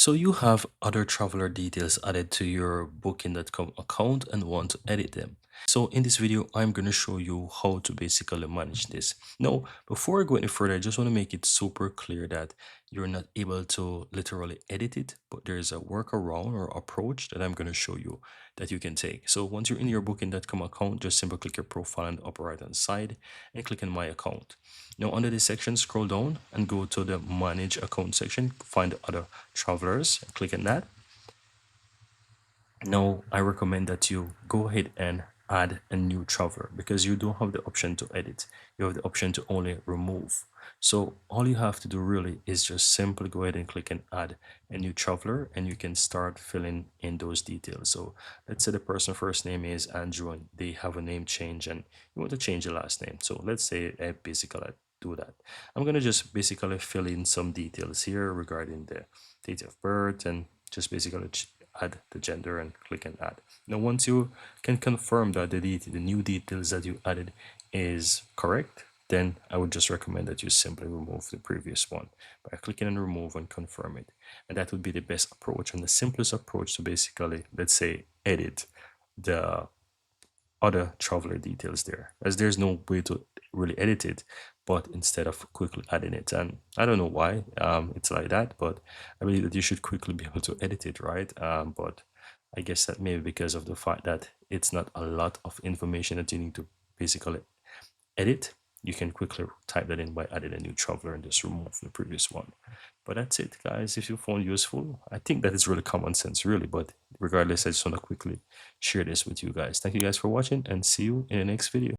So you have other traveler details added to your booking.com account and want to edit them. So in this video, I'm going to show you how to basically manage this. Now, before I go any further, I just want to make it super clear that you're not able to literally edit it, but there's a workaround or approach that I'm going to show you that you can take. So once you're in your booking.com account, just simply click your profile on the upper right hand side and click on my account. Now under this section, scroll down and go to the manage account section, find other travelers, click on that. Now I recommend that you go ahead and add a new traveler because you don't have the option to edit. You have the option to only remove. So all you have to do really is just simply go ahead and click and add a new traveler and you can start filling in those details. So let's say the person first name is Andrew and they have a name change and you want to change the last name. So let's say I basically do that. I'm going to just basically fill in some details here regarding the date of birth and just basically add the gender and click on add. Now once you can confirm that the new details that you added is correct, then I would just recommend that you simply remove the previous one by clicking on remove and confirm it. And that would be the best approach and the simplest approach to basically, let's say, edit the other traveler details there, as there's no way to really edit it but instead of quickly adding it. And I don't know why it's like that, but I believe that you should quickly be able to edit it, right? But I guess that maybe because of the fact that it's not a lot of information that you need to basically edit, you can quickly type that in by adding a new traveler and just remove the previous one. But that's it, guys. If you found useful, I think that is really common sense, really. But regardless, I just want to quickly share this with you guys. Thank you guys for watching and see you in the next video.